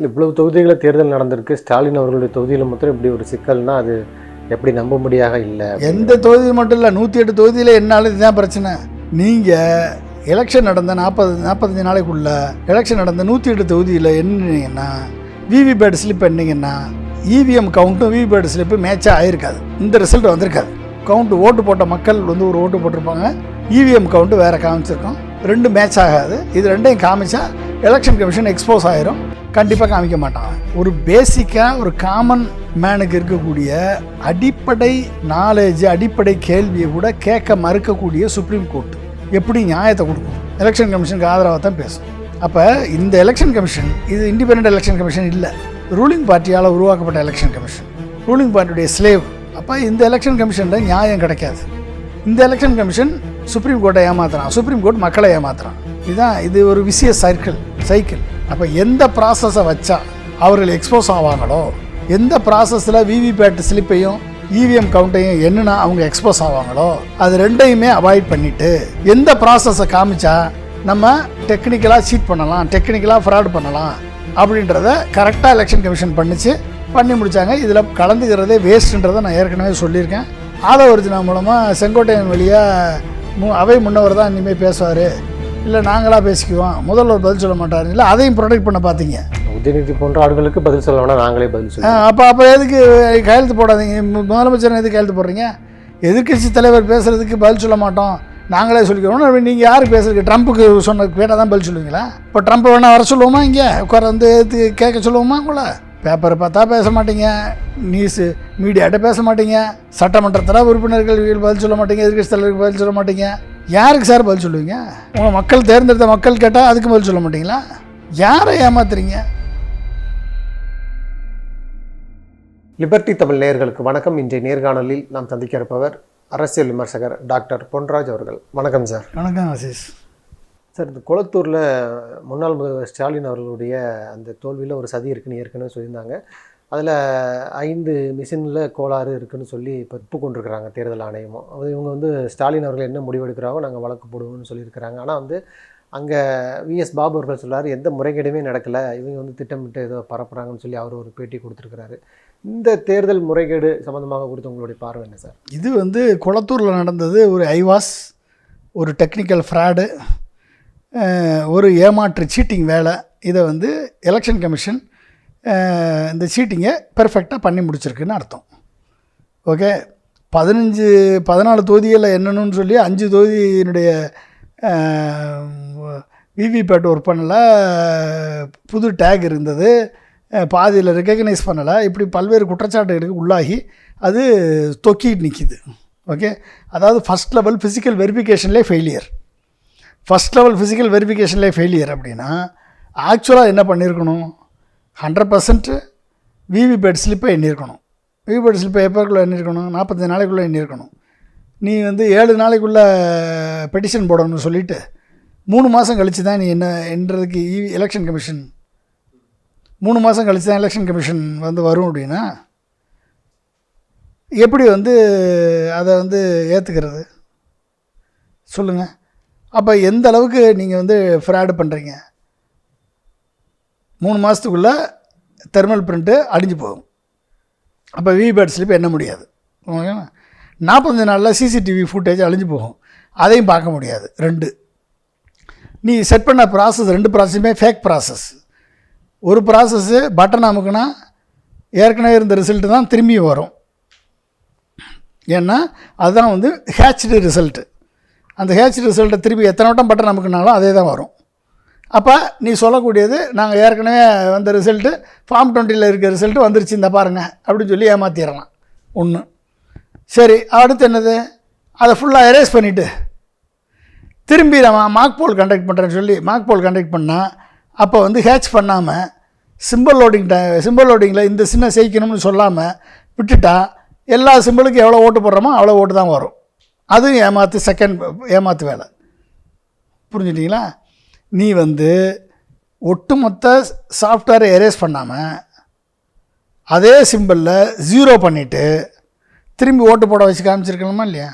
இவ்வளவு தொகுதிகளில் தேர்தல் நடந்திருக்கு. ஸ்டாலின் அவர்களுடைய தொகுதியில் மட்டும் இப்படி ஒரு சிக்கல்னா அது எப்படி நம்பும்படியாக இல்லை. எந்த தொகுதி மட்டும் இல்லை, 108 தொகுதியில் என்னாலும் இதுதான் பிரச்சனை. நீங்கள் எலெக்ஷன் நடந்த 45 நாளைக்குள்ள எலெக்ஷன் நடந்த 108 தொகுதியில் என்னங்கன்னா விவிபேட் ஸ்லிப் என்னங்கன்னா இவிஎம் கவுண்ட்டும் விவிபேட் ஸ்லிப்பு மேட்சாக ஆகிருக்காது. இந்த ரிசல்ட் வந்திருக்காது. கவுண்ட் ஓட்டு போட்ட மக்கள் வந்து ஒரு ஓட்டு போட்டிருப்பாங்க, இவிஎம் கவுண்ட்டு வேறு காமிச்சிருக்கோம். ரெண்டு மேட்ச் ஆகாது. இது ரெண்டையும் காமிச்சா எலெக்ஷன் கமிஷன் எக்ஸ்போஸ் ஆகிரும். கண்டிப்பாக காமிக்க மாட்டாங்க. ஒரு பேசிக்காக ஒரு காமன் மேனுக்கு இருக்கக்கூடிய அடிப்படை நாலேஜ், அடிப்படை கேள்வியை கூட கேட்க மறுக்கக்கூடிய சுப்ரீம் கோர்ட் எப்படி நியாயத்தை கொடுக்கும்? எலெக்ஷன் கமிஷனுக்கு ஆதரவாக தான் பேசும். அப்போ இந்த எலெக்ஷன் கமிஷன் இது இண்டிபெண்ட் எலெக்ஷன் கமிஷன் இல்லை, ரூலிங் பார்ட்டியால் உருவாக்கப்பட்ட எலெக்ஷன் கமிஷன், ரூலிங் பார்ட்டியுடைய ஸ்லேவ். அப்போ இந்த எலெக்ஷன் கமிஷனில் நியாயம் கிடைக்காது. இந்த எலெக்ஷன் கமிஷன் சுப்ரீம் கோர்ட்டை ஏமாத்துறான், சுப்ரீம் கோர்ட் மக்களை ஏமாத்துறான். இது ஒரு விசிய சைக்கிள். அப்போ எந்த ப்ராசஸை வச்சா அவர்கள் எக்ஸ்போஸ் ஆவாங்களோ, எந்த ப்ராசஸில் விவிபேட் ஸ்லிப்பையும் இவிஎம் கவுண்ட்டையும் என்னன்னா அவங்க எக்ஸ்போஸ் ஆவாங்களோ, அது ரெண்டையுமே அவாய்ட் பண்ணிவிட்டு எந்த ப்ராசஸை காமிச்சா நம்ம டெக்னிக்கலாக சீட் பண்ணலாம், டெக்னிக்கலாக ஃப்ராட் பண்ணலாம் அப்படின்றத கரெக்டாக எலெக்ஷன் கமிஷன் பண்ணி முடித்தாங்க. இதில் கலந்துக்கிறதே வேஸ்ட்டுன்றதை நான் ஏற்கனவே சொல்லியிருக்கேன். ஆலோர்ஜினா மூலமாக செங்கோட்டையன் வழியாக அவை முன்னவர் தான் இனிமேல் பேசுவார், இல்லை நாங்களாக பேசிக்குவோம், முதல்வர் பதில் சொல்ல மாட்டார், இல்லை அதையும் ப்ரொடெக்ட் பண்ண பார்த்தீங்க. உதயநிதி போன்ற ஆட்களுக்கு பதில் சொல்ல வேணா, நாங்களே பதில் சொல்லுவோம். அப்போ எதுக்கு கையெழுத்து போடாதீங்க? முதலமைச்சர் எதுக்கு கையெழுத்து போடுறீங்க? எதிர்க்கட்சி தலைவர் பேசுகிறதுக்கு பதில் சொல்ல மாட்டோம், நாங்களே சொல்லிக்கிறோம். நீங்கள் யாருக்கு பேசுறதுக்கு? ட்ரம்ப்புக்கு கேட்டால் தான் பதில் சொல்லுவீங்களா? இப்போ ட்ரம்ப்பை வேணால் வர சொல்லுவோமா? இங்கே உட்கார வந்து கேட்க சொல்லுவோமா? உங்களை பேப்பரை பார்த்தா பேச மாட்டீங்க, நியூஸு மீடியாட்ட பேச மாட்டீங்க, சட்டமன்றத்தில் உறுப்பினர்கள் பதில் சொல்ல மாட்டீங்க, எதிர்க்கட்சி தலைவருக்கு பதில் சொல்ல மாட்டீங்க. யாருக்கு சார் பதில் சொல்லுவீங்க? உங்களை மக்கள் தேர்ந்தெடுத்த மக்கள் கேட்டால் அதுக்கு பதில் சொல்ல மாட்டீங்களா? யாரை ஏமாத்துறீங்க? லிபர்டி தமிழ் நேயர்களுக்கு வணக்கம். இன்றைய நேர்காணலில் நாம் சந்திக்க இருப்பவர் அரசியல் விமர்சகர் டாக்டர் பொன்ராஜ் அவர்கள். வணக்கம் சார். வணக்கம் ஆசிஸ் சார். இந்த கொளத்தூரில் முன்னாள் முதல்வர் ஸ்டாலின் அவர்களுடைய அந்த தோல்வியில் ஒரு சதி இருக்குன்னு ஏற்கனவே சொல்லியிருந்தாங்க. அதில் 5 மிஷினில் கோளாறு இருக்குதுன்னு சொல்லி இப்போ கொண்டிருக்கிறாங்க தேர்தல் ஆணையமும். இவங்க வந்து ஸ்டாலின் அவர்கள் என்ன முடிவெடுக்கிறாங்களோ நாங்கள் வழக்கு போடுவோம்னு சொல்லியிருக்கிறாங்க. ஆனால் வந்து அங்கே விஎஸ் பாபு அவர்கள் சொல்கிறார், எந்த முறைகேடுமே நடக்கலை, இவங்க வந்து திட்டமிட்டு ஏதோ பரப்புகிறாங்கன்னு சொல்லி அவர் ஒரு பேட்டி கொடுத்துருக்கிறாரு. இந்த தேர்தல் முறைகேடு சம்மந்தமாக குறித்து உங்களுடைய பார்வை என்ன சார்? இது வந்து கொளத்தூரில் நடந்தது ஒரு ஐவாஸ், ஒரு டெக்னிக்கல் ஃப்ராடு, ஒரு ஏமாற்று சீட்டிங் வேலை. இதை வந்து எலெக்ஷன் கமிஷன் இந்த சீட்டிங்கை பெர்ஃபெக்டாக பண்ணி முடிச்சிருக்குன்னு அர்த்தம். ஓகே, 14 தொகுதிகளில் என்னன்னு சொல்லி 5 தொகுதியினுடைய விவிபேட் ஒர்க் பண்ணலை, புது டேக் இருந்தது, பாதியில் ரெக்கக்னைஸ் பண்ணலை, இப்படி பல்வேறு குற்றச்சாட்டுகளுக்கு உள்ளாகி அது தொக்கிட்டு நிற்கிது. ஓகே, அதாவது ஃபஸ்ட் லெவல் ஃபிசிக்கல் வெரிஃபிகேஷன்லேயே ஃபெயிலியர் அப்படின்னா ஆக்சுவலாக என்ன பண்ணியிருக்கணும்? 100% விவிபேட் ஸ்லிப்பை எண்ணியிருக்கணும். விவிபேட் ஸ்லிப்பை எப்போக்குள்ளே எண்ணியிருக்கணும்? 45 நாளைக்குள்ளே எண்ணியிருக்கணும். நீ வந்து 7 நாளைக்குள்ளே பெட்டிஷன் போடணும்னு சொல்லிவிட்டு 3 மாதம் கழித்து தான் நீ என்னன்றதுக்கு எலெக்ஷன் கமிஷன் 3 மாதம் கழித்து தான் எலெக்ஷன் கமிஷன் வந்து வரும் அப்படின்னா எப்படி வந்து அதை வந்து ஏற்றுக்கிறது சொல்லுங்கள்? அப்போ எந்த அளவுக்கு நீங்கள் வந்து ஃப்ராடு பண்ணுறீங்க? 3 மாதத்துக்குள்ளே தெர்மல் பிரிண்ட்டு அழிஞ்சு போகும். அப்போ விவிபேட் ஸ்லிப் எண்ண முடியாது. ஓகேவா? 45 நாளில் சிசிடிவி ஃபுட்டேஜ் அழிஞ்சு போகும், அதையும் பார்க்க முடியாது. 2 நீ செட் பண்ண ப்ராசஸ், 2 ப்ராசஸுமே ஃபேக் ப்ராசஸ். ஒரு ப்ராசஸ்ஸு பட்டன் அமுக்குனா ஏற்கனவே இருந்த ரிசல்ட்டு தான் திரும்பி வரும். ஏன்னா அதுதான் வந்து ஹேட்ச்டு ரிசல்ட்டு. அந்த ஹேட்ச்டு ரிசல்ட்டை திரும்பி எத்தனை வட்டம் பட்டன் அமுக்குனாலும் அதே தான் வரும். அப்போ நீ சொல்லக்கூடியது நாங்கள் ஏற்கனவே வந்த ரிசல்ட்டு ஃபார்ம் 20ல் இருக்க ரிசல்ட்டு வந்துருச்சு இந்த பாருங்கள் அப்படின்னு சொல்லி ஏமாற்றிடலாம். 1 சரி, அடுத்து என்னது? அதை ஃபுல்லாக எரேஸ் பண்ணிவிட்டு திரும்பி நம்ம மார்க் போல் கண்டக்ட் பண்ணுறேன்னு சொல்லி மார்க் போல் கண்டக்ட் பண்ணால் அப்போ வந்து ஹேட்ச் பண்ணாமல் சிம்பிள் லோடிங்கில் இந்த சின்ன செய்யணும்னு சொல்லாமல் விட்டுட்டா எல்லா சிம்பிளுக்கும் எவ்வளோ ஓட்டு போடுறோமோ அவ்வளோ ஓட்டு தான் வரும். அதுவும் ஏமாத்து வேலை. புரிஞ்சுட்டிங்களா? நீ வந்து ஒட்டுமொத்த சாஃப்ட்வேரை எரேஸ் பண்ணாமல் அதே சிம்பிளில் 0 பண்ணிவிட்டு திரும்பி ஓட்டு போட வச்சு காமிச்சிருக்கணுமா இல்லையா?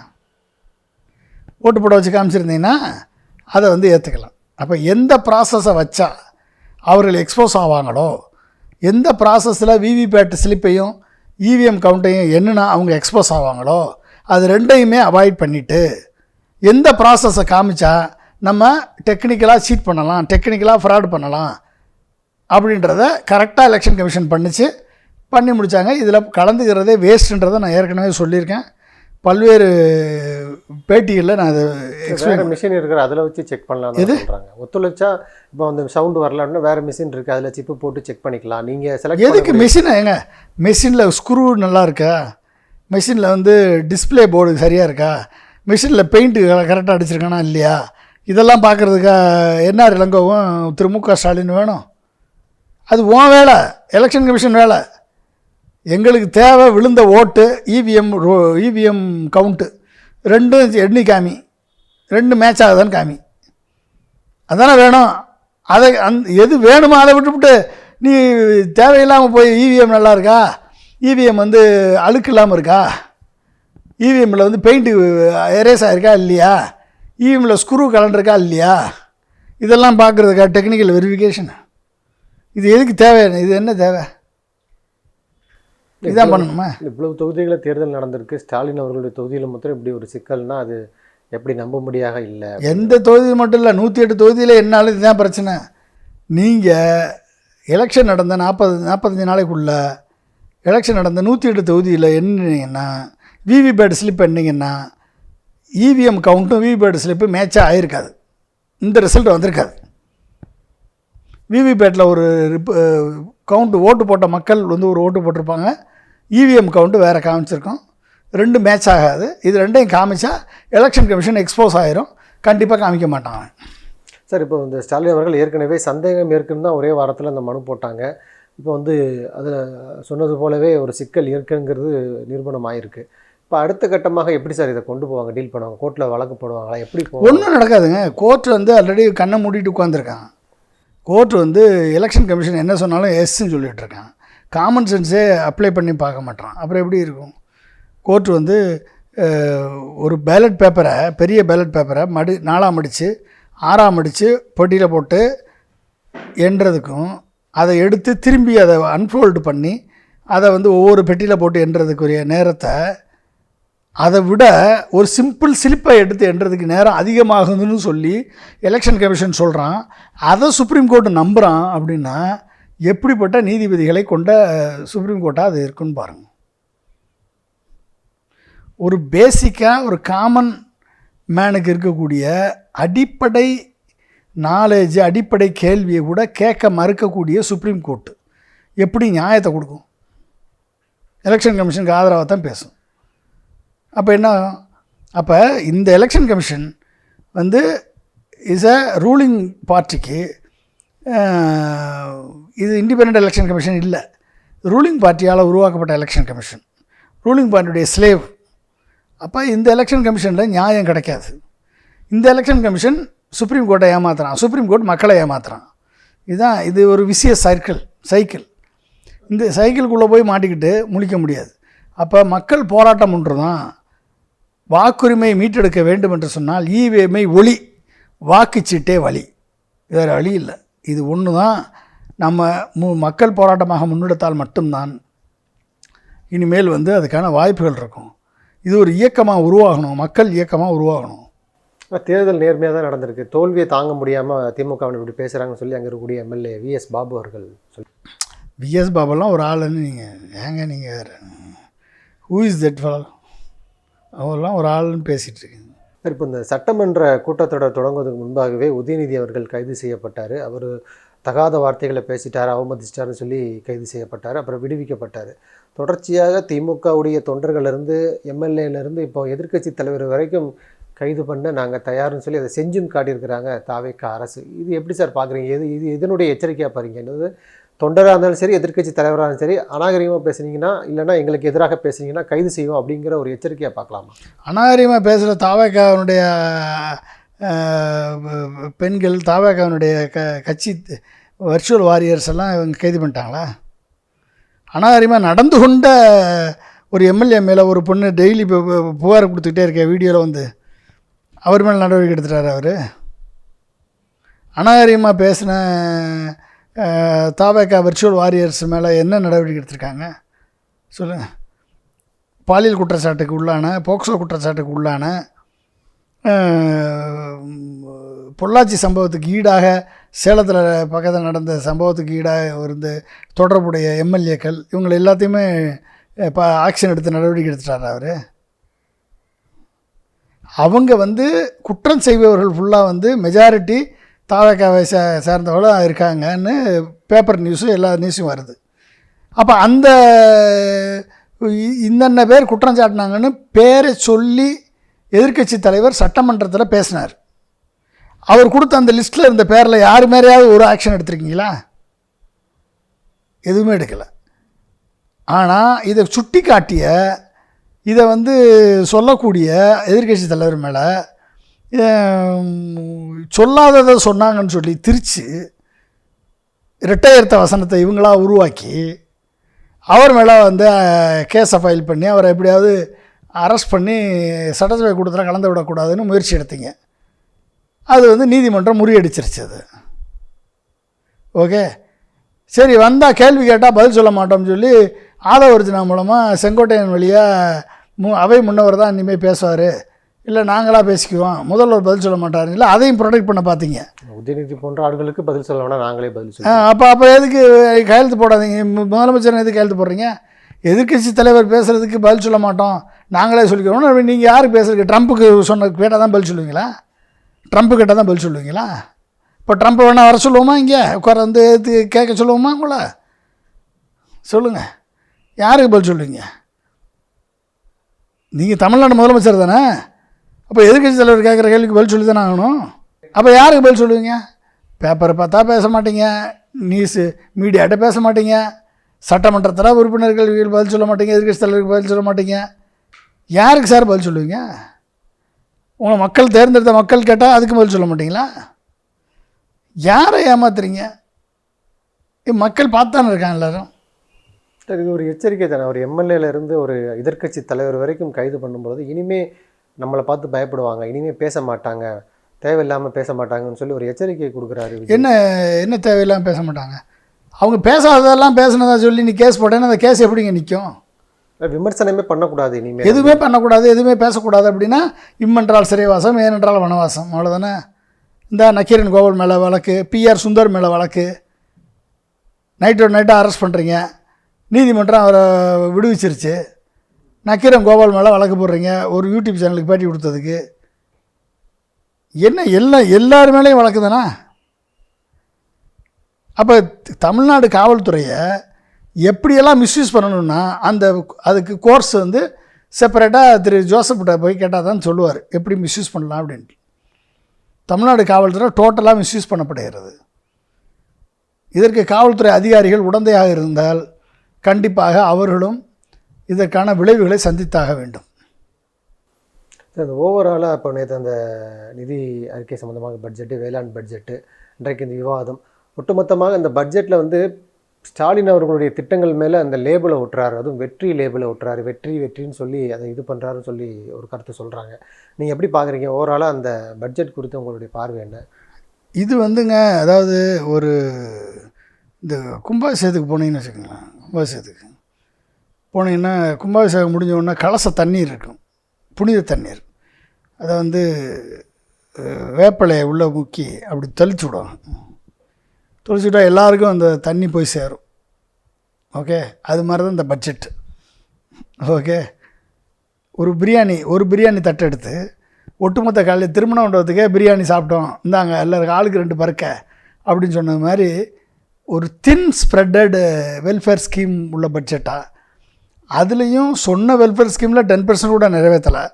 ஓட்டு போட வச்சு காமிச்சிருந்தீங்கன்னா அதை வந்து ஏற்றுக்கலாம். அப்போ எந்த ப்ராசஸை வச்சா அவர்கள் எக்ஸ்போஸ் ஆவாங்களோ எந்த ப்ராசஸில் விவிபேட் ஸ்லிப்பையும் இவிஎம் கவுண்ட்டையும் என்னன்னா அவங்க எக்ஸ்போஸ் ஆவாங்களோ அது ரெண்டையுமே அவாய்ட் பண்ணிவிட்டு எந்த ப்ராசஸை காமிச்சா நம்ம டெக்னிக்கலாக சீட் பண்ணலாம், டெக்னிக்கலாக ஃப்ராட் பண்ணலாம் அப்படின்றத கரெக்டாக எலெக்ஷன் கமிஷன் பண்ணி முடித்தாங்க. இதில் கலந்துக்கிறதே வேஸ்ட்டுன்றதை நான் ஏற்கனவே சொல்லியிருக்கேன். பல்வேறு பேட்டிகளில் நான் அதை வேறு மிஷின் இருக்கிற அதில் வச்சு செக் பண்ணலாம் சொல்கிறாங்க. ஒத்துழைச்சா இப்போ அந்த சவுண்டு வரலான்னா வேறு மிஷின் இருக்குது, அதில் சிப்பு போட்டு செக் பண்ணிக்கலாம். நீங்கள் செலக்ட் எதுக்கு மிஷினை ஏங்க? மிஷினில் ஸ்க்ரூ நல்லா இருக்கா, மிஷினில் வந்து டிஸ்பிளே போர்டு சரியாக இருக்கா, மிஷினில் பெயிண்ட்டு கரெக்டாக அடிச்சிருக்கானா இல்லையா, இதெல்லாம் பார்க்குறதுக்கா என்ஆர் இளங்கோவும் திரு மு க ஸ்டாலின் வேணும்? அது உன் வேலை, எலெக்ஷன் கமிஷன் வேலை. எங்களுக்கு தேவை விழுந்த ஓட்டு, இவிஎம் கவுண்ட்டு ரெண்டும் எண்ணி காமி, ரெண்டு மேட்ச் ஆகுதான்னு காமி, அதானே வேணும். அதை எது வேணுமோ அதை விட்டுவிட்டு நீ தேவையில்லாமல் போய் இவிஎம் நல்லா இருக்கா, இவிஎம் வந்து அழுக்கு இல்லாமல் இருக்கா, இவிஎம்மில் வந்து பெயிண்ட்டு எரேஸ் ஆகிருக்கா இல்லையா, இவிஎம்மில் ஸ்க்ரூ கலண்டிருக்கா இல்லையா, இதெல்லாம் பார்க்குறதுக்கா டெக்னிக்கல் வெரிஃபிகேஷன்? இது எதுக்கு தேவை? இது என்ன தேவை? இதுதான் பண்ணணுமா? இவ்வளவு தொகுதிகளில் தேர்தல் நடந்திருக்கு. ஸ்டாலின் அவர்களுடைய தொகுதியில் மொத்தம் இப்படி ஒரு சிக்கல்னா அது எப்படி நம்பும்படியாக இல்லை. எந்த தொகுதி மட்டும் இல்லை, 108 தொகுதியில் என்னாலும் இதுதான் பிரச்சனை. நீங்கள் எலெக்ஷன் நடந்த 45 நாளைக்குள்ளே எலெக்ஷன் நடந்த 108 தொகுதியில் என்னீங்கன்னா விவிபேட் ஸ்லிப் என்னீங்கன்னா இவிஎம் கவுண்ட்டும் விவிபேட் ஸ்லிப்பு மேட்சாக ஆகிருக்காது, இந்த ரிசல்ட் வந்திருக்காது. விவிபேட்டில் ஒரு கவுண்ட்டு ஓட்டு போட்ட மக்கள் வந்து ஒரு ஓட்டு போட்டிருப்பாங்க, இவிஎம் கவுண்ட்டு வேறு காமிச்சிருக்கோம், ரெண்டு மேட்ச் ஆகாது. இது ரெண்டையும் காமிச்சா எலெக்ஷன் கமிஷன் எக்ஸ்போஸ் ஆகிரும், கண்டிப்பாக காமிக்க மாட்டாங்க. சார், இப்போ இந்த ஸ்டாலின் அவர்கள் ஏற்கனவே சந்தேகம் இருக்குன்னு தான் ஒரே வாரத்தில் அந்த மனு போட்டாங்க. இப்போ வந்து அதில் சொன்னது போலவே ஒரு சிக்கல் இருக்குங்கிறது நிரூபணம் ஆகிருக்கு. இப்போ அடுத்த கட்டமாக எப்படி சார் இதை கொண்டு போவாங்க, டீல் பண்ணுவாங்க? கோர்ட்டில் வழக்கு போடுவாங்களா, எப்படி போவாங்க? ஒன்றும் நடக்காதுங்க. கோர்ட் வந்து ஆல்ரெடி கண்ணை மூடிட்டு உட்காந்துருக்காங்க. கோர்ட் வந்து எலெக்ஷன் கமிஷன் என்ன சொன்னாலும் எஸ்ன்னு சொல்லிகிட்டு இருக்கான். காமன் சென்ஸே அப்ளை பண்ணி பார்க்க மாட்டான். அப்புறம் எப்படி இருக்கும்? கோர்ட் வந்து ஒரு பேலட் பேப்பரை, பெரிய பேலட் பேப்பரை 4ஆக மடித்து 6ஆக மடித்து பொட்டியில் போட்டு எண்ணுறதுக்கும், அதை எடுத்து திரும்பி அதை அன்ஃபோல்டு பண்ணி அதை வந்து ஒவ்வொரு பெட்டியில் போட்டு எண்ணுறதுக்குரிய நேரத்தை அதை விட ஒரு சிம்பிள் ஸ்லிப்பை எடுத்து எண்ணுறதுக்கு நேரம் அதிகமாகுதுன்னு சொல்லி எலெக்ஷன் கமிஷன் சொல்கிறான். அதை சுப்ரீம் கோர்ட்டு நம்புகிறான். அப்படின்னா எப்படிப்பட்ட நீதிபதிகளை கொண்ட சுப்ரீம் கோர்ட்டாக அது இருக்குன்னு பாருங்கள். ஒரு பேசிக்காக ஒரு காமன் மேனுக்கு இருக்கக்கூடிய அடிப்படை நாலேஜ், அடிப்படை கேள்வியை கூட கேட்க மறுக்கக்கூடிய சுப்ரீம் கோர்ட்டு எப்படி நியாயத்தை கொடுக்கும்? எலெக்ஷன் கமிஷனுக்கு ஆதரவாக தான் பேசும். அப்போ என்ன? அப்போ இந்த எலெக்ஷன் கமிஷன் வந்து இஸ் அ ரூலிங் பார்ட்டிக்கு, இது இண்டிபெண்ட் எலெக்ஷன் கமிஷன் இல்லை, ரூலிங் பார்ட்டியால் உருவாக்கப்பட்ட எலெக்ஷன் கமிஷன், ரூலிங் பார்ட்டியுடைய ஸ்லேவ். அப்போ இந்த எலெக்ஷன் கமிஷனில் நியாயம் கிடைக்காது. இந்த எலெக்ஷன் கமிஷன் சுப்ரீம் கோர்ட்டை ஏமாத்துறான், சுப்ரீம் கோர்ட் மக்களை ஏமாத்துறான். இதுதான், இது ஒரு விசியஸ் சைக்கிள். இந்த சைக்கிளுக்குள்ளே போய் மாட்டிக்கிட்டு முழிக்க முடியாது. அப்போ மக்கள் போராட்டம் ஒன்று தான். வாக்குரிமை மீட்டெடுக்க வேண்டும் என்று சொன்னால் ஈவிஎம்ஐ ஒளி, வாக்குச்சீட்டே வழி, வேறு வழி இல்லை. இது ஒன்று தான் நம்ம மக்கள் போராட்டமாக முன்னெடுத்தால் மட்டும்தான் இனிமேல் வந்து அதுக்கான வாய்ப்புகள் இருக்கும். இது ஒரு இயக்கமாக உருவாகணும், மக்கள் இயக்கமாக உருவாகணும். தேர்தல் நேர்மையாக தான் நடந்திருக்கு. தோல்வியை தாங்க முடியாமல் திமுக இப்படி பேசுகிறாங்கன்னு சொல்லி அங்கே இருக்கக்கூடிய எம்எல்ஏ விஎஸ் பாபு அவர்கள் சொல்லி. விஎஸ் பாபுலாம் ஒரு ஆளுன்னு நீங்கள் வேறு ஹூ இஸ் தட் ஃபாலோ, அவரெல்லாம் ஒரு ஆளுன்னு பேசிகிட்டு இருக்கீங்க. இப்போ இந்த சட்டமன்ற கூட்டத்தொடர் தொடங்குவதற்கு முன்பாகவே உதயநிதி அவர்கள் கைது செய்யப்பட்டார். அவர் தகாத வார்த்தைகளை பேசிட்டார், அவமதிச்சிட்டாருன்னு சொல்லி கைது செய்யப்பட்டார். அப்புறம் விடுவிக்கப்பட்டார். தொடர்ச்சியாக திமுகவுடைய தொண்டர்களிலிருந்து, எம்எல்ஏலேருந்து இப்போ எதிர்க்கட்சி தலைவர் வரைக்கும் கைது பண்ண நாங்கள் தயார்னு சொல்லி அதை செஞ்சும் காட்டியிருக்கிறாங்க தாவேக அரசு. இது எப்படி சார் பார்க்குறீங்க? இது இதனுடைய எச்சரிக்கையாக பாருங்க. என்னது, தொண்டராக இருந்தாலும் சரி, எதிர்க்கட்சி தலைவராக இருந்தாலும் சரி, அநாகரிகமாக பேசுனீங்கன்னா, இல்லைனா எங்களுக்கு எதிராக பேசுனீங்கன்னா கைது செய்வோம் அப்படிங்கிற ஒரு எச்சரிக்கையாக பார்க்கலாமா? அநாகரிகமாக பேசுகிற தாவேகாவினுடைய பெண்கள், தாவேகாவினுடைய கட்சி வர்ச்சுவல் வாரியர்ஸ் எல்லாம் இவங்க கைது பண்ணிட்டாங்களா? அநாகரிகமாக நடந்து கொண்ட ஒரு எம்எல்ஏ மேலே ஒரு பொண்ணு டெய்லி புகார் கொடுத்துக்கிட்டே இருக்க வீடியோவில் வந்து அவர் மேலே நடவடிக்கை எடுத்துட்டார். அவர் அநாகரிகமாக பேசின தாவேகா விர்ச்சுவல் வாரியர்ஸ் மேலே என்ன நடவடிக்கை எடுத்திருக்காங்க சொல்லுங்கள். பாலியல் குற்றச்சாட்டுக்கு உள்ளான, போக்சோ குற்றச்சாட்டுக்கு உள்ளான, பொள்ளாச்சி சம்பவத்துக்கு ஈடாக சேலத்தில் பக்கத்தில் நடந்த சம்பவத்துக்கு ஈடாக இருந்து தொடர்புடைய எம்எல்ஏக்கள் இவங்களை எல்லாத்தையுமே இப்போ ஆக்ஷன் எடுத்து நடவடிக்கை எடுத்துட்டார் அவர். அவங்க குற்றம் செய்பவர்கள் ஃபுல்லாக மெஜாரிட்டி தாவேகாவை சேர்ந்தவர்களாக இருக்காங்கன்னு பேப்பர் நியூஸும் எல்லா நியூஸும் வருது. அப்போ அந்த இன்னென்ன பேர் குற்றம் சாட்டினாங்கன்னு பேரை சொல்லி எதிர்க்கட்சி தலைவர் சட்டமன்றத்தில் பேசினார். அவர் கொடுத்த அந்த லிஸ்ட்டில் இருந்த பேரில் யார் மேலேயாவது ஒரு ஆக்ஷன் எடுத்திருக்கீங்களா? எதுவுமே எடுக்கலை. ஆனால் இதை சுட்டி காட்டிய, இதை சொல்லக்கூடிய எதிர்க்கட்சி தலைவர் மேலே சொல்லாததை சொன்னாங்கன்னு சொல்லி திரிச்சு இரட்டையர்த்த வசனத்தை இவங்களாக உருவாக்கி அவர் மேலே கேஸை ஃபைல் பண்ணி அவரை எப்படியாவது அரெஸ்ட் பண்ணி சட்டசபை கூட்டத்தில் கலந்து விடக்கூடாதுன்னு முயற்சி எடுத்தீங்க. அது நீதிமன்றம் முறியடிச்சிருச்சு. அது ஓகே, சரி, வந்தால் கேள்வி கேட்டால் பதில் சொல்ல மாட்டோம்னு சொல்லி ஆதவர்ஜனா மூலமாக செங்கோட்டையன் வழியாக அவை முன்னவர் தான் இனிமேல் பேசுவார், இல்லை நாங்களாக பேசிக்குவோம், முதல்வர் பதில் சொல்ல மாட்டார், இல்லை அதையும் ப்ரொடெக்ட் பண்ண பார்த்தீங்க. உதயநிதி போன்ற ஆட்களுக்கு பதில் சொல்ல வேணாம், நாங்களே பதில் சொல்லுவோம். அப்போ எதுக்கு கையெழுத்து போடாதீங்க? முதலமைச்சர் எதுக்கு கையெழுத்து போடுறீங்க? எதிர்க்கட்சி தலைவர் பேசுகிறதுக்கு பதில் சொல்ல மாட்டோம், நாங்களே சொல்லிக்கிறோம். நீங்கள் யாருக்கு பேசுறதுக்கு? ட்ரம்ப்புக்கு கேட்டால் தான் பதில் சொல்லுவீங்களா? ட்ரம்ப்பு கேட்டால் தான் பதில் சொல்லுவீங்களா? இப்போ ட்ரம்ப்பை வேணால் வர சொல்லுவோமா? இங்கே உட்கார கேட்க சொல்லுவோமா? உங்களை சொல்லுங்கள், யாருக்கு பதில் சொல்லுவீங்க? நீங்கள் தமிழ்நாடு முதலமைச்சர் தானே, அப்போ எதிர்க்கட்சி தலைவர் கேட்குற கேள்விக்கு பதில் சொல்லி தானே ஆகணும். அப்போ யாருக்கு பதில் சொல்லுவீங்க? பேப்பரை பார்த்தா பேச மாட்டீங்க, நியூஸு மீடியாட்ட பேச மாட்டீங்க, சட்டமன்றத்தில் உறுப்பினர்கள் பதில் சொல்ல மாட்டீங்க, எதிர்க்கட்சி தலைவருக்கு பதில் சொல்ல மாட்டீங்க. யாருக்கு சார் பதில் சொல்லுவீங்க? உங்களை மக்கள் தேர்ந்தெடுத்த மக்கள் கேட்டால் அதுக்கு பதில் சொல்ல மாட்டீங்களா? யாரை ஏமாத்துறீங்க? மக்கள் பார்த்தானே இருக்காங்க எல்லாரும். இது ஒரு எச்சரிக்கை தானே. ஒரு எம்எல்ஏலேருந்து ஒரு எதிர்க்கட்சி தலைவர் வரைக்கும் கைது பண்ணும்போது இனிமே நம்மளை பார்த்து பயப்படுவாங்க, இனிமேல் பேச மாட்டாங்க, தேவையில்லாமல் பேச மாட்டாங்கன்னு சொல்லி ஒரு எச்சரிக்கை கொடுக்குறாரு. என்ன தேவையில்லாமல் பேச மாட்டாங்க? அவங்க பேசாததெல்லாம் பேசுனதா சொல்லி நீ கேஸ் போட்டேன்னா அந்த கேஸ் எப்படிங்க நிற்கும்? விமர்சனமே பண்ணக்கூடாது, இனிமேல் எதுவுமே பண்ணக்கூடாது, எதுவுமே பேசக்கூடாது. அப்படின்னா இம்மென்றால் சிறைவாசம், ஏனென்றால் வனவாசம், அவ்வளோதானே. இந்த நக்கீரன் கோபால் மேலே வழக்கு, பிஆர் சுந்தர் மேலே வழக்கு, நைட்டாக அரெஸ்ட் பண்ணுறீங்க, நீதிமன்றம் அவரை விடுவிச்சிருச்சு. நக்கீரன் கோபால் மேலே வழக்கு போடுறீங்க ஒரு யூடியூப் சேனலுக்கு பேட்டி கொடுத்ததுக்கு. என்ன எல்லார் மேலேயும் வழக்கு தானே. அப்போ தமிழ்நாடு காவல்துறையை எப்படியெல்லாம் மிஸ்யூஸ் பண்ணணும்னா அதுக்கு கோர்ஸ் செப்பரேட்டாக திரு ஜோசப்கிட்ட போய் கேட்டால் தான் சொல்லுவார் எப்படி மிஸ்யூஸ் பண்ணலாம் அப்படின்ட்டு. தமிழ்நாடு காவல்துறை டோட்டலாக மிஸ்யூஸ் பண்ணப்படுகிறது. இதற்கு காவல்துறை அதிகாரிகள் உடந்தையாக இருந்தால் கண்டிப்பாக அவர்களும் இதற்கான விளைவுகளை சந்தித்தாக வேண்டும். அந்த ஓவராலாக இப்போ நேற்று அந்த நிதி அறிக்கை சம்மந்தமாக பட்ஜெட்டு, வேளாண் பட்ஜெட்டு, இன்றைக்கு இந்த விவாதம், ஒட்டுமொத்தமாக இந்த பட்ஜெட்டில் ஸ்டாலின் அவர்களுடைய திட்டங்கள் மேலே அந்த லேபிளை ஒட்டுறாரு, அதுவும் வெற்றி லேபிளை ஒட்டுறாரு, வெற்றின்னு சொல்லி அதை இது பண்ணுறாருன்னு சொல்லி ஒரு கருத்து சொல்கிறாங்க. நீங்கள் எப்படி பார்க்குறீங்க ஓவராலாக அந்த பட்ஜெட் குறித்து உங்களுடைய பார்வை என்ன? இது அதாவது ஒரு இந்த கும்பாபிஷேகத்துக்கு போனீங்கன்னு வச்சுக்கோங்களேன். கும்பாபிஷேகத்துக்கு போனீங்கன்னா கும்பாபிஷேகம் முடிஞ்ச உடனே கலச தண்ணீர் இருக்கும், புனித தண்ணீர். அதை வேப்பலையை உள்ளே முக்கி அப்படி தெளிச்சு விடுவாங்க. தெளிச்சுட்டா எல்லாருக்கும் அந்த தண்ணி போய் சேரும். ஓகே, அது மாதிரி தான் இந்த பட்ஜெட். ஓகே, ஒரு பிரியாணி தட்டை எடுத்து ஒட்டுமொத்த காலையில் திருமண மண்டபத்துக்கே பிரியாணி சாப்பிட்டோம், இந்தாங்க எல்லாருக்கும் ஆளுக்கு 2 பருக்க அப்படின்னு சொன்னது மாதிரி ஒரு தின் ஸ்ப்ரெட்டட் வெல்ஃபேர் ஸ்கீம் உள்ள பட்ஜெட்டாக. அதுலேயும் சொன்ன வெல்ஃபேர் ஸ்கீமில் 10% கூட நிறைவேற்றலை.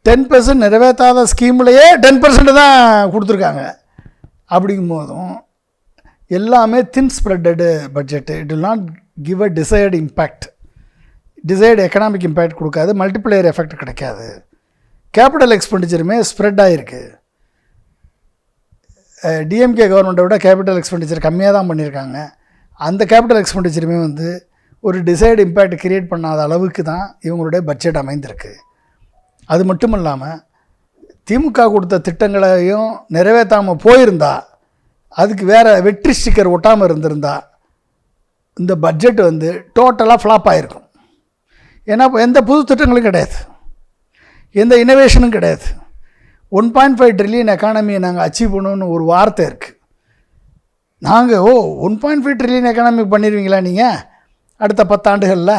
10% நிறைவேற்றாத ஸ்கீம்லேயே 10% தான் கொடுத்துருக்காங்க. அப்படிங்கும் போதும் எல்லாமே thin spreaded budget. It will not give a desired impact, desired economic impact கொடுக்காது, மல்டிப்ளையர் எஃபெக்ட் கிடைக்காது. கேபிட்டல் எக்ஸ்பெண்டிச்சருமே ஸ்ப்ரெட் ஆகிருக்கு. டிஎம்கே கவர்மெண்ட்டை விட கேபிட்டல் எக்ஸ்பெண்டிச்சர் கம்மியாக தான் பண்ணியிருக்காங்க. அந்த கேபிட்டல் எக்ஸ்பெண்டிச்சருமே ஒரு டிசைர்டு இம்பேக்ட் கிரியேட் பண்ணாத அளவுக்கு தான் இவங்களுடைய பட்ஜெட் அமைந்திருக்கு. அது மட்டும் இல்லாமல் திமுக கொடுத்த திட்டங்களையும் நிறைவேற்றாமல் போயிருந்தா அதுக்கு வேறு வெற்றி ஸ்டிக்கர் ஒட்டாமல் இருந்திருந்தா இந்த பட்ஜெட் வந்து டோட்டலாக ஃப்ளாப் ஆகிருக்கும். ஏன்னா இப்போ எந்த புது திட்டங்களும் கிடையாது, எந்த இனோவேஷனும் கிடையாது. 1.5 ட்ரில்லியன் எக்கானமியை நாங்கள் அச்சீவ் பண்ணணும்னு ஒரு வார்த்தை இருக்குது. நாங்கள் 1.5 ட்ரில்லியன் எக்கானமி பண்ணிடுவீங்களா நீங்கள் அடுத்த 10 ஆண்டுகளில்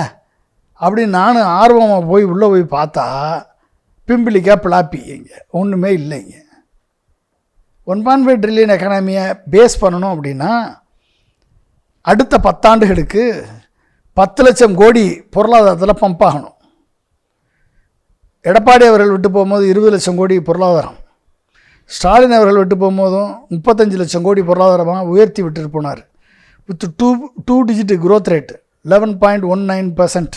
அப்படின்னு நானும் ஆர்வமாக போய் உள்ளே போய் பார்த்தா பிம்பிளிக்கா பிளாப்பி இங்கே ஒன்றுமே இல்லைங்க. 1.5 ட்ரில்லியன் எக்கானமியை பேஸ் பண்ணணும் அப்படின்னா அடுத்த 10 ஆண்டுகளுக்கு 10 லட்சம் கோடி பொருளாதாரத்தில் பம்ப் ஆகணும். எடப்பாடி அவர்கள் விட்டு போகும்போது 20 லட்சம் கோடி பொருளாதாரம், ஸ்டாலின் அவர்கள் விட்டு போகும்போதும் 35 லட்சம் கோடி பொருளாதாரமாக உயர்த்தி விட்டுட்டு போனார். With two digit growth rate 11.19%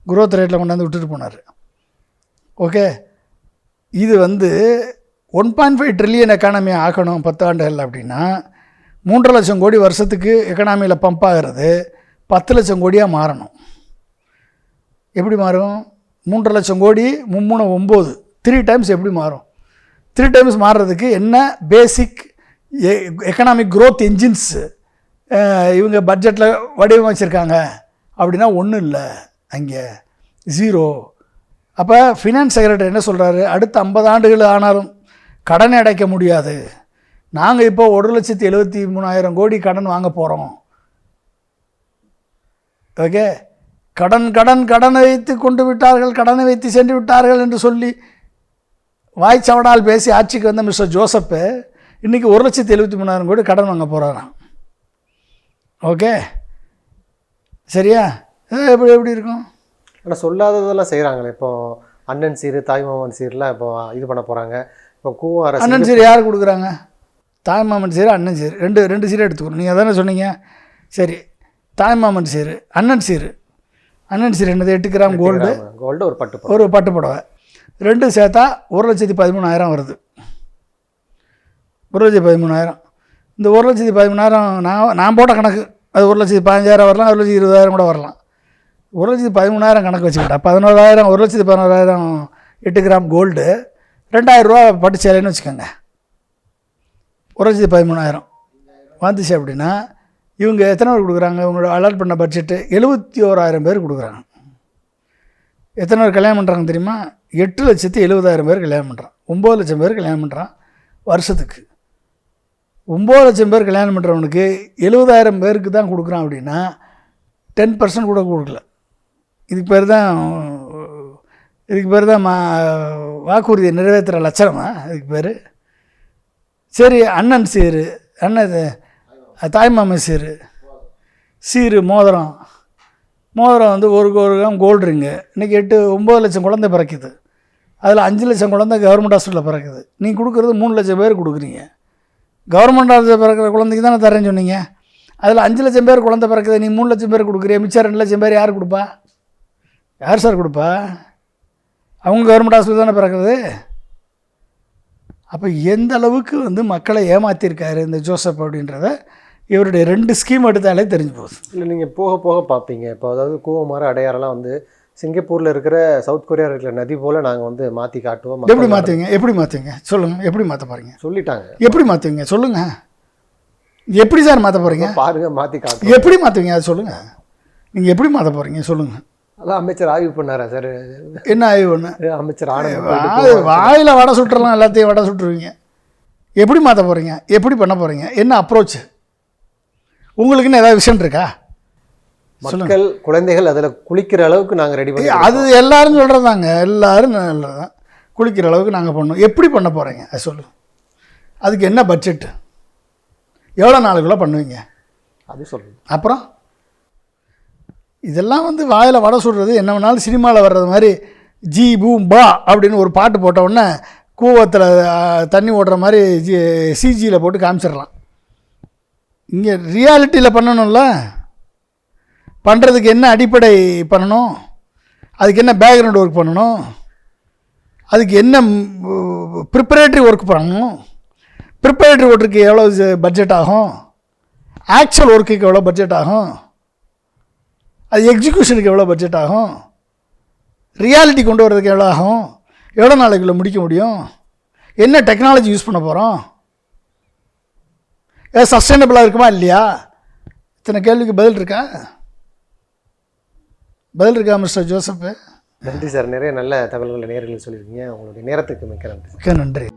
growth ரேட்டில் கொண்டாந்து விட்டுட்டு போனார். ஓகே, இது வந்து 1.5 ட்ரில்லியன் எக்கானமியை ஆக்கணும் 10 ஆண்டுகள் அப்படின்னா 3.5 லட்சம் கோடி வருஷத்துக்கு எக்கனாமியில் பம்ப் ஆகிறது 10 லட்சம் கோடியாக மாறணும். எப்படி மாறும்? 3.5 லட்சம் கோடி 3 9 3 டைம்ஸ் எப்படி மாறும்? 3 டைம்ஸ் மாறுறதுக்கு என்ன பேசிக் எக்கனாமிக் க்ரோத் என்ஜின்ஸ் இவங்க பட்ஜெட்டில் வடிவமைச்சிருக்காங்க அப்படின்னா ஒன்றும் இல்லை, அங்கே ஜீரோ. அப்போ ஃபினான்ஸ் செக்ரட்டரி என்ன சொல்கிறாரு? அடுத்த 50 ஆண்டுகள் ஆனாலும் கடனை அடைக்க முடியாது, நாங்கள் இப்போ 1,73,000 கோடி கடன் வாங்க போகிறோம். ஓகே, கடனை வைத்து கொண்டு விட்டார்கள், கடனை வைத்து சென்று விட்டார்கள் என்று சொல்லி வாய்ச்சவடால் பேசி ஆட்சிக்கு வந்த மிஸ்டர் ஜோசப்பு இன்றைக்கி 1,73,000 கோடி கடன் வாங்க போகிறாராம். ஓகே, சரியா? எப்படி இருக்கும்? ஆனால் சொல்லாததெல்லாம் செய்கிறாங்களே. இப்போ அண்ணன் சீர் தாய்மாமன் சீர்லாம் இப்போ இது பண்ண போகிறாங்க. இப்போ கூவார அண்ணன் சீர் யார் கொடுக்குறாங்க? தாய்மாமன் சீர், அண்ணன் சீர், ரெண்டு சீரை எடுத்துக்கணும். நீங்கள் அதானே சொன்னீங்க. சரி, தாய்மாமன் சீர், அண்ணன் சீர். அண்ணன் சீர் என்னது? 8 கிராம் கோல்டு ஒரு பட்டு புடவை, ரெண்டும் சேர்த்தா 1,13,000 வருது. 1,13,000. இந்த 1,13,000 நான் போட்ட கணக்கு. அது 1,15,000 வரலாம், 1,20,000 கூட வரலாம். 1,13,000 கணக்கு வச்சுக்கிட்டா 11,000, 1,11,000 8 கிராம் கோல்டு, 2,000 ரூபா பட்டு சேலைன்னு வச்சுக்கோங்க. 1,13,000 வந்துச்சு அப்படின்னா இவங்க எத்தனை பேர் கொடுக்குறாங்க? இவங்களோட அலாட் பண்ண பட்ஜெட்டு 71,000 பேர் கொடுக்குறாங்க. எத்தனை பேர் கல்யாணம் பண்ணுறாங்க தெரியுமா? 8,70,000 பேர் கல்யாணம் பண்ணுறான். 9 லட்சம் பேர் கல்யாணம் பண்ணுறான் வருஷத்துக்கு. 9 லட்சம் பேர் கல்யாணம் பண்ணுறவனுக்கு 70,000 பேருக்கு தான் கொடுக்குறான் அப்படின்னா 10% கூட கொடுக்கல. இதுக்கு பேர் தான் வாக்குறுதியை நிறைவேற்றுற லட்சணமா இதுக்கு பேர்? சரி, அண்ணன் சீர், தாய்மாமன் சீரு மோதிரம் வந்து ஒரு கிராம் கோல்டு ரிங்கு இன்றைக்கி 9 லட்சம் குழந்தை பிறக்குது. அதில் 5 லட்சம் குழந்தை கவர்மெண்ட் ஹாஸ்பிட்டலில் பிறக்குது. நீங்கள் கொடுக்குறது 3 லட்சம் பேர் கொடுக்குறீங்க. கவர்மெண்ட் ஹாஸ்பிட்டல் பிறக்கிற குழந்தைக்கு தானே தரேன்னு சொன்னீங்க. அதில் 5 லட்சம் பேர் குழந்தை பிறக்குது, நீ 3 லட்சம் பேர் கொடுக்குறீங்க. மிச்சம் 2 லட்சம் பேர் யார் கொடுப்பா? யார் சார் கொடுப்பா? அவங்க கவர்மெண்ட் ஹாஸ்பிட்டல் தானே பிறக்குது. அப்போ எந்த அளவுக்கு வந்து மக்களை ஏமாற்றிருக்காரு இந்த ஜோசப் அப்படின்றத இவருடைய 2 ஸ்கீம் எடுத்தாலே தெரிஞ்சு போகுது. இல்லை, நீங்கள் போக போக பார்ப்பீங்க. இப்போ அதாவது கூவமார அடையாரெல்லாம் வந்து சிங்கப்பூரில் இருக்கிற சவுத் கொரியாவில் இருக்கிற நதி போல் நாங்கள் வந்து மாற்றி காட்டுவோம். எப்படி மாற்றுவீங்க சொல்லுங்கள். எப்படி மாற்ற போகிறீங்க? சொல்லிட்டாங்க. எப்படி மாற்றுவீங்க சொல்லுங்கள். எப்படி சார் மாற்ற போகிறீங்க? பாருங்கள், மாற்றி காட்டு. எப்படி மாற்றுவீங்க அது சொல்லுங்கள். நீங்கள் எப்படி மாற்ற போகிறீங்க சொல்லுங்கள். அதான் அமைச்சர் ஆய்வு பண்ணாரா சார்? என்ன ஆய்வு பண்ண? அமைச்சர் வாயில் வடை சுட்டுறலாம், எல்லாத்தையும் வடை சுட்டுருவீங்க. எப்படி மாற்ற போகிறீங்க? எப்படி பண்ண போகிறீங்க? என்ன அப்ரோச் உங்களுக்குன்னு ஏதாவது விஷயம் இருக்கா? மக்கள் குழந்தைகள் அதில் குளிக்கிற அளவுக்கு நாங்கள் ரெடி பண்ணி, அது எல்லாரும் சொல்கிறதாங்க, எல்லாரும் நல்லதான் குளிக்கிற அளவுக்கு நாங்கள் பண்ணோம். எப்படி பண்ண போகிறீங்க அது சொல்லுங்கள். அதுக்கு என்ன பட்ஜெட்டு, எவ்வளோ நாளுக்குள்ளே பண்ணுவீங்க அது சொல்லுங்கள். அப்புறம் இதெல்லாம் வந்து வாயில் வடை சுடுறது என்ன வேணாலும் சினிமாவில் வர்றது மாதிரி ஜி பூம் பா அப்படின்னு ஒரு பாட்டு போட்டவுடனே கூவத்தில் தண்ணி ஓடுற மாதிரி சிஜியில் போட்டு காமிச்சிடலாம். இங்கே ரியாலிட்டியில் பண்ணணும்ல. பண்ணுறதுக்கு என்ன அடிப்படை பண்ணணும், அதுக்கு என்ன பேக்ரவுண்ட் ஒர்க் பண்ணணும், அதுக்கு என்ன ப்ரிப்பரேட்டரி ஒர்க் பண்ணணும், ப்ரிப்பரேட்டரி ஒர்க்குக்கு எவ்வளோ பட்ஜெட் ஆகும், ஆக்சுவல் ஒர்க்குக்கு எவ்வளோ பட்ஜெட் ஆகும், அது எக்ஸிக்யூஷனுக்கு எவ்வளோ பட்ஜெட் ஆகும், ரியாலிட்டி கொண்டு வரதுக்கு எவ்வளோ ஆகும், எவ்வளோ நாளைக்குள்ளே முடிக்க முடியும், என்ன டெக்னாலஜி யூஸ் பண்ண போகிறோம், சஸ்டைனபிளாக இருக்குமா இல்லையா? இத்தனை கேள்விக்கு பதில் இருக்கா மிஸ்டர் ஜோசப்? நன்றி சார், நிறைய நல்ல தகவல்களை நேயர்களுக்கு சொல்லியிருக்கீங்க. உங்களுடைய நேரத்துக்கு மிக்க நன்றி. மிக்க நன்றி.